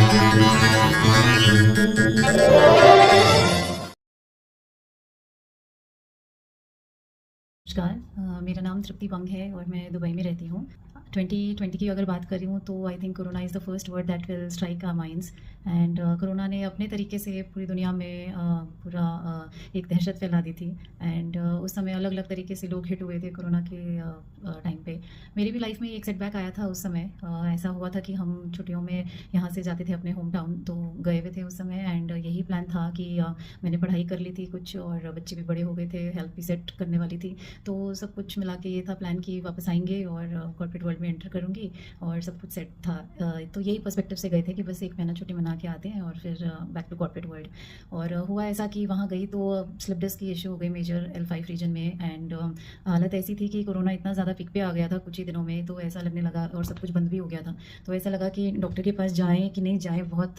नमस्कार। मेरा नाम तृप्ति पंग है और मैं दुबई में रहती हूँ। 2020 की अगर बात कर रही हूँ तो I think corona is the first word that will strike our minds. And corona ने अपने तरीके से पूरी दुनिया में पूरा एक दहशत फैला दी थी। एंड उस समय अलग अलग तरीके से लोग हिट हुए थे कोरोना के टाइम पे। मेरी भी लाइफ में एक सेटबैक आया था उस समय। ऐसा हुआ था कि हम छुट्टियों में यहाँ से जाते थे अपने होम टाउन, तो गए हुए थे उस समय। एंड यही प्लान था कि मैंने पढ़ाई कर ली थी कुछ और बच्चे भी बड़े हो गए थे, हेल्थ भी सेट करने वाली थी। तो सब कुछ मिला के ये था प्लान कि वापस आएंगे और कॉर्पोरेट वर्ल्ड में एंटर करूँगी और सब कुछ सेट था। तो यही पर्सपेक्टिव से गए थे कि बस एक महीना छुट्टी मना के आते हैं और फिर बैक टू कॉर्पोरेट वर्ल्ड। और हुआ ऐसा कि वहाँ गई तो स्लिप डिस्क की इशू हो गई मेजर L5 रीजन में। एंड हालत ऐसी थी कि कोरोना इतना ज़्यादा पिक पे आ गया था कुछ ही दिनों में, तो ऐसा लगने लगा और सब कुछ बंद भी हो गया था। तो ऐसा लगा कि डॉक्टर के पास जाएँ कि नहीं जाएँ, बहुत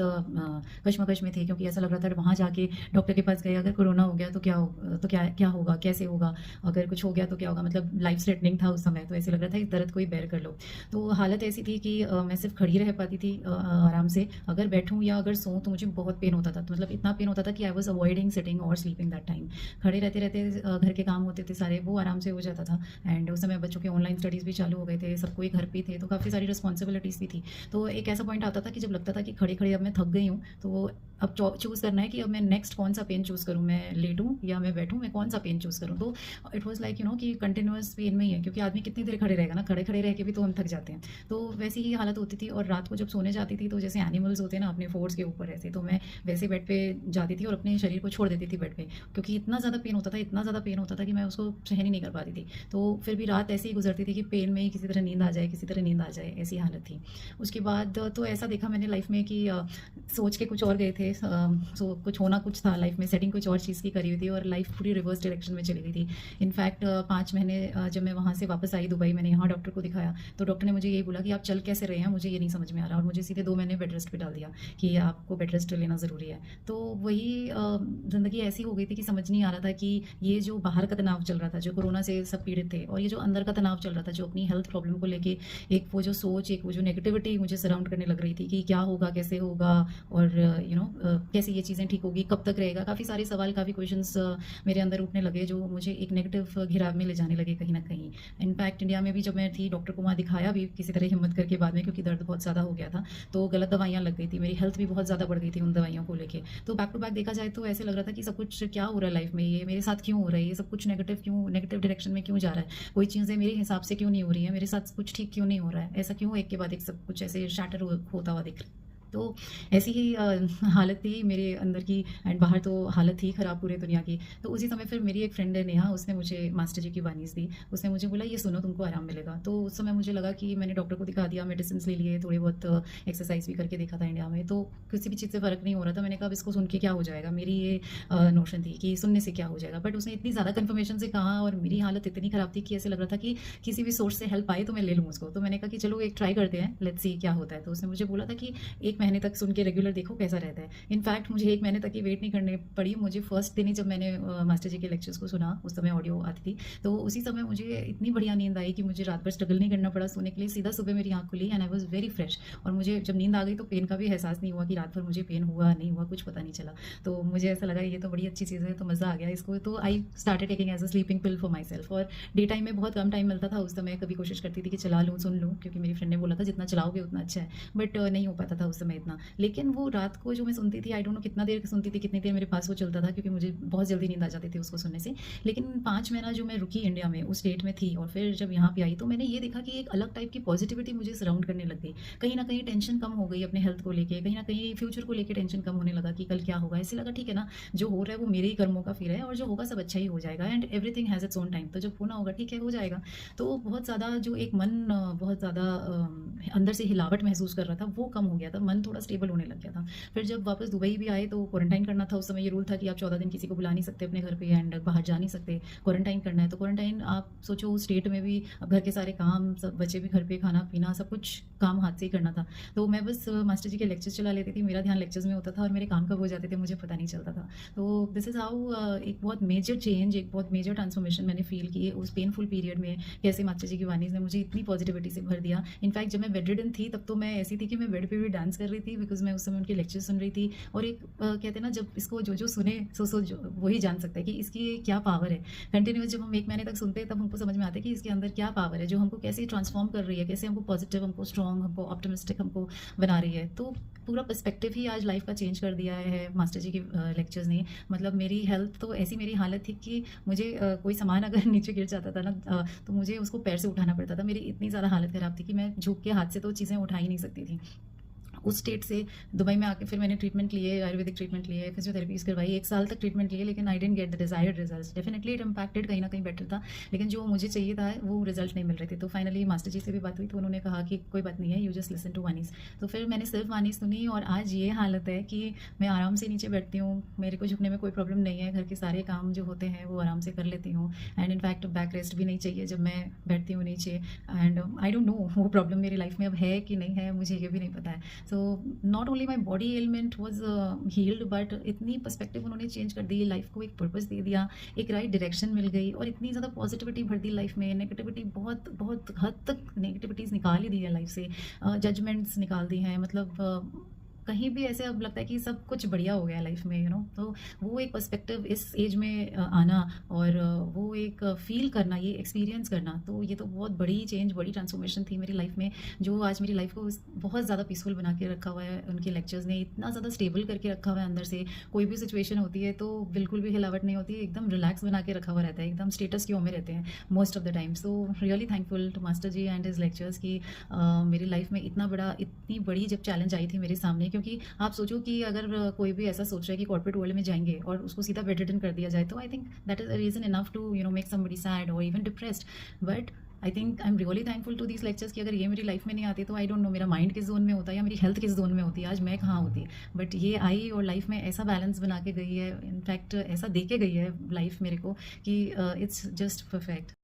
कश्मकश में थे, क्योंकि ऐसा लग रहा था वहाँ जाके डॉक्टर के पास गए अगर कोरोना हो गया तो क्या होगा, कैसे होगा, अगर कुछ हो गया तो क्या होगा। मतलब लाइफ थ्रेटनिंग था उस समय, तो ऐसे लग रहा था इस दर्द को ही बेर कर लो। तो हालत ऐसी थी कि मैं सिर्फ खड़ी रह पाती थी आराम से। अगर बैठूं या अगर सोऊं तो मुझे बहुत पेन होता था। तो मतलब इतना पेन होता था कि आई वॉज अवॉइडिंग सिटिंग और स्लीपिंग दैट टाइम। खड़े रहते रहते घर के काम होते थे सारे, वो आराम से हो जाता था। एंड उस समय बच्चों के ऑनलाइन स्टडीज़ भी चालू हो गए थे, सब कोई घर पे थे, तो काफ़ी सारी रिस्पॉन्सिबिलिटीज़ भी थी। तो एक ऐसा पॉइंट आता था कि जब लगता था कि खड़े खड़े अब मैं थक गई हूँ, तो अब चूज़ करना है कि अब मैं नेक्स्ट कौन सा पेन चूज़ करूँ, मैं लेटूँ या मैं बैठूँ, मैं कौन सा पेन चूज़ करूँ। तो इट वॉज लाइक कि कंटिन्यूअस पेन में ही है, क्योंकि आदमी कितनी देर खड़े रहेगा ना, खड़े खड़े रह के भी तो हम थक जाते हैं। तो वैसी ही हालत होती थी। और रात को जब सोने जाती थी तो जैसे एनिमल्स होते हैं ना अपने फोर्स के ऊपर ऐसे, तो मैं वैसे बेड पे जाती थी और अपने शरीर को छोड़ देती थी बेड पे, क्योंकि इतना ज़्यादा पेन होता था, इतना ज़्यादा पेन होता था कि मैं उसको सहन ही नहीं कर पाती थी। तो फिर भी रात ऐसे ही गुजरती थी कि पेन में ही किसी तरह नींद आ जाए, किसी तरह नींद आ जाए, ऐसी हालत थी। उसके बाद तो ऐसा देखा मैंने लाइफ में कि सोच के कुछ और गए थे, सो कुछ होना कुछ था लाइफ में, सेटिंग कुछ और चीज़ की करी हुई थी और लाइफ पूरी रिवर्स डायरेक्शन में चली गई थी। इनफैक्ट 5 महीने जब मैं वहाँ से वापस आई दुबई, मैंने यहाँ डॉक्टर को दिखाया, तो डॉक्टर ने मुझे यही बोला कि आप चल कैसे रहे हैं, मुझे ये नहीं समझ में आ रहा। और मुझे सीधे 2 महीने बेड रेस्ट पे डाल दिया कि आपको बेड रेस्ट लेना ज़रूरी है। तो वही ज़िंदगी ऐसी हो गई थी कि समझ नहीं आ रहा था कि ये जो बाहर का तनाव चल रहा था, जो कोरोना से सब पीड़ित थे, और ये जो अंदर का तनाव चल रहा था, जो अपनी हेल्थ प्रॉब्लम को लेके एक वो जो सोच, एक वो जो नेगेटिविटी मुझे सराउंड करने लग रही थी कि क्या होगा, कैसे होगा, और कैसे ये चीज़ें ठीक होगी, कब तक रहेगा। काफ़ी सारे सवाल, काफ़ी क्वेश्चंस मेरे अंदर उठने लगे, जो मुझे एक नेगेटिव घिराव में ले जाने लगे कहीं ना कहीं। इनफैक्ट इंडिया में भी जब मैं थी, डॉक्टर को वहाँ दिखाया भी किसी तरह हिम्मत करके बाद में, क्योंकि दर्द बहुत ज़्यादा हो गया था, तो गलत दवाइयाँ लग गई थी, मेरी हेल्थ भी बहुत ज़्यादा बढ़ गई थी उन दवाइयों को लेके। तो बैक टू बैक देखा जाए तो ऐसे लग रहा था कि सब कुछ क्या हो रहा है लाइफ में, ये मेरे साथ क्यों हो रहा है, ये सब कुछ नेगेटिव डायरेक्शन में क्यों जा रहा है, कोई चीज़ें मेरे हिसाब से क्यों नहीं हो रही है, मेरे साथ कुछ ठीक क्यों नहीं हो रहा है, ऐसा क्यों एक के बाद एक सब कुछ ऐसे शैटर होता हुआ दिख रहा है। तो ऐसी ही हालत थी मेरे अंदर की। एंड बाहर तो हालत थी ख़राब पूरे दुनिया की। तो उसी समय फिर मेरी एक फ्रेंड है नेहा, उसने मुझे मास्टर जी की वानीस दी। उसने मुझे बोला ये सुनो तुमको आराम मिलेगा। तो उस समय मुझे लगा कि मैंने डॉक्टर को दिखा दिया, मेडिसिन ले लिए, थोड़ी बहुत एक्सरसाइज भी करके देखा था इंडिया में, तो किसी भी चीज़ से फ़र्क नहीं हो रहा था। मैंने कहा अब इसको सुन के क्या हो जाएगा, मेरी ये नोशन थी कि सुनने से क्या हो जाएगा। बट उसने इतनी ज़्यादा कन्फर्मेशन से कहा और मेरी हालत इतनी ख़राब थी कि ऐसे लग रहा था कि किसी भी सोर्स से हेल्प आए तो मैं ले लूँ उसको। तो मैंने कहा कि चलो एक ट्राई करते हैं, लेट्स सी क्या होता है। तो उसने मुझे बोला था कि 1 महीने तक सुन के रेगुलर देखो कैसा रहता है। इनफैक्ट मुझे 1 महीने तक की वेट नहीं करनी पड़ी। मुझे फर्स्ट दिन ही जब मैंने मास्टर जी के लेक्चर्स को सुना, उस समय ऑडियो आती थी, तो उसी समय मुझे इतनी बढ़िया नींद आई कि मुझे रात भर स्ट्रगल नहीं करना पड़ा सोने के लिए। सीधा सुबह मेरी आँख खुली and I was very fresh. और मुझे जब नींद आ गई तो पेन का भी एहसास नहीं हुआ कि रात भर मुझे पेन हुआ नहीं हुआ, कुछ पता नहीं चला। तो मुझे ऐसा लगा ये तो बड़ी अच्छी चीज़ है, तो मज़ा आ गया इसको। तो I started taking as a sleeping pill for myself. और डे टाइम में बहुत कम टाइम मिलता था उस समय, कभी कोशिश करती थी कि चला लूँ, सुन लूँ, क्योंकि मेरी फ्रेंड ने बोला था जितना चलाओगे उतना अच्छा है। बट नहीं हो पाता था उस समय इतना। लेकिन वो रात को जो मैं सुनती थी, आई डोंट नो कितना देर सुनती थी, कितनी देर मेरे पास वो चलता था, क्योंकि मुझे बहुत जल्दी नींद आ जाती थी उसको सुनने से। लेकिन 5 महीना जो मैं रुकी इंडिया में, उस स्टेट में थी, और फिर जब यहाँ पे आई तो मैंने ये देखा कि एक अलग टाइप की पॉजिटिविटी मुझे सराउंड करने लग गई। कहीं ना कहीं टेंशन कम हो गई अपने हेल्थ को लेके, कहीं ना कहीं फ्यूचर को लेके टेंशन कम होने लगा कि कल क्या होगा। ऐसे लगा ठीक है ना, जो हो रहा है वो मेरे ही कर्मों का फिर है, और जो होगा सब अच्छा ही हो जाएगा, and everything has its own time. तो जब होना होगा ठीक है, हो जाएगा। तो बहुत ज़्यादा जो एक मन बहुत ज़्यादा अंदर से हिलावट महसूस कर रहा था, वो कम हो गया था, मन थोड़ा स्टेबल होने लग गया था। फिर जब वापस दुबई भी आए तो क्वारंटाइन करना था। उस समय ये रूल था कि आप 14 दिन किसी को बुला नहीं सकते अपने घर पे, एंड बाहर जा नहीं सकते, क्वारंटाइन करना है। तो क्वारंटाइन आप सोचो, उस स्टेट में भी अब घर के सारे काम, सब बच्चे भी घर पे, खाना पीना सब कुछ काम हाथ से ही करना था। तो मैं बस मास्टर जी के लेक्चर्स चला लेती थी, मेरा ध्यान लेक्चर्स में होता था और मेरे काम कब हो जाते थे मुझे पता नहीं चलता था। तो दिस इज़ हाउ एक बहुत मेजर चेंज, एक बहुत मेजर ट्रांसफॉर्मेशन मैंने फील की उस पेनफुल पीरियड में। कैसे मास्टर जी की वाणीज़ ने मुझे इतनी पॉजिटिविटी से भर दिया। इनफैक्ट जब मैं बेड रिडन थी तब तो मैं ऐसी थी कि मैं बेड पे भी डांस कर कर रही थी बिकॉज़ मैं उस समय उनके लेक्चर सुन रही थी और एक कहते हैं ना जब इसको जो सुने सो जो वही जान सकता है कि इसकी क्या पावर है। कंटिन्यूअस जब हम 1 महीने तक सुनते हैं तब हमको समझ में आता है कि इसके अंदर क्या पावर है जो हमको कैसे ट्रांसफ़ॉर्म कर रही है, कैसे हमको पॉज़िटिव, हमको स्ट्रॉन्ग, हमको ऑप्टिमिस्टिक हमको बना रही है। तो पूरा पर्सपेक्टिव ही आज लाइफ़ का चेंज कर दिया है मास्टर जी के लेक्चर्स ने। मतलब मेरी हेल्थ तो ऐसी मेरी हालत थी कि मुझे कोई सामान अगर नीचे गिर जाता था ना तो मुझे उसको पैर से उठाना पड़ता था। मेरी इतनी ज़्यादा हालत ख़राब थी कि मैं झुक के हाथ से तो चीज़ें उठा ही नहीं सकती थी। उस स्टेट से दुबई में आके फिर मैंने ट्रीटमेंट लिए, आयुर्वेदिक ट्रीटमेंट लिए, फिजियोथेरेपीज़ करवाई, 1 साल तक ट्रीटमेंट लिए, लेकिन I didn't get the desired results. Definitely it impacted, कहीं न कहीं बेटर था, लेकिन जो मुझे चाहिए था वो रिजल्ट नहीं मिल रहे थे। तो फाइनली मास्टर जी से भी बात हुई तो उन्होंने कहा कि कोई बात नहीं है, यू जस्ट लिसन टू वानीज़। तो फिर मैंने सिर्फ वानीज़ सुनी और आज ये हालत है कि मैं आराम से नीचे बैठती हूँ, मेरे को झुकने में कोई प्रॉब्लम नहीं है, घर के सारे काम जो होते हैं वो आराम से कर लेती हूँ एंड इनफैक्ट बैक रेस्ट भी नहीं चाहिए जब मैं बैठती हूँ नीचे। एंड आई डोंट नो वो प्रॉब्लम मेरी लाइफ में अब है कि नहीं है, मुझे ये भी नहीं पता है। So not only my body element was healed but इतनी पर्सपेक्टिव उन्होंने चेंज कर दी, लाइफ को एक पर्पस दे दिया, एक राइट डायरेक्शन मिल गई और इतनी ज़्यादा पॉजिटिविटी भर दी लाइफ में। नेगेटिविटी बहुत बहुत हद तक नेगेटिविटीज़ निकाल ही दी है लाइफ से, जजमेंट्स निकाल दी हैं। मतलब कहीं भी ऐसे अब लगता है कि सब कुछ बढ़िया हो गया लाइफ में, तो वो एक पर्सपेक्टिव इस एज में आना और वो एक फील करना, ये एक्सपीरियंस करना, तो ये तो बहुत बड़ी चेंज, बड़ी ट्रांसफॉर्मेशन थी मेरी लाइफ में, जो आज मेरी लाइफ को बहुत ज़्यादा पीसफुल बना के रखा हुआ है। उनके लेक्चर्स ने इतना ज़्यादा स्टेबल करके रखा हुआ है अंदर से, कोई भी सिचुएशन होती है तो बिल्कुल भी हिलावट नहीं होती है, एकदम रिलैक्स बना के रखा हुआ रहता है, एकदम स्टेटस क्यू में रहते हैं most of the time. So really thankful to master ji and his lectures कि मेरी लाइफ में इतनी बड़ी जब चैलेंज आई थी मेरे सामने, क्योंकि आप सोचो कि अगर कोई भी ऐसा सोच रहा है कि कॉर्पोरेट वर्ल्ड में जाएंगे और उसको सीधा बेड रिडन कर दिया जाए, तो I think that is a reason enough to make somebody sad और even depressed. But I think I am really thankful to these lectures कि अगर ये मेरी लाइफ में नहीं आती तो आई डोंट नो मेरा माइंड किस जोन में होता या मेरी हेल्थ किस जोन में होती, आज मैं कहाँ होती। बट ये आई और लाइफ में ऐसा बैलेंस बना के गई है, इनफैक्ट ऐसा दे के गई है लाइफ मेरे को कि इट्स जस्ट परफेक्ट।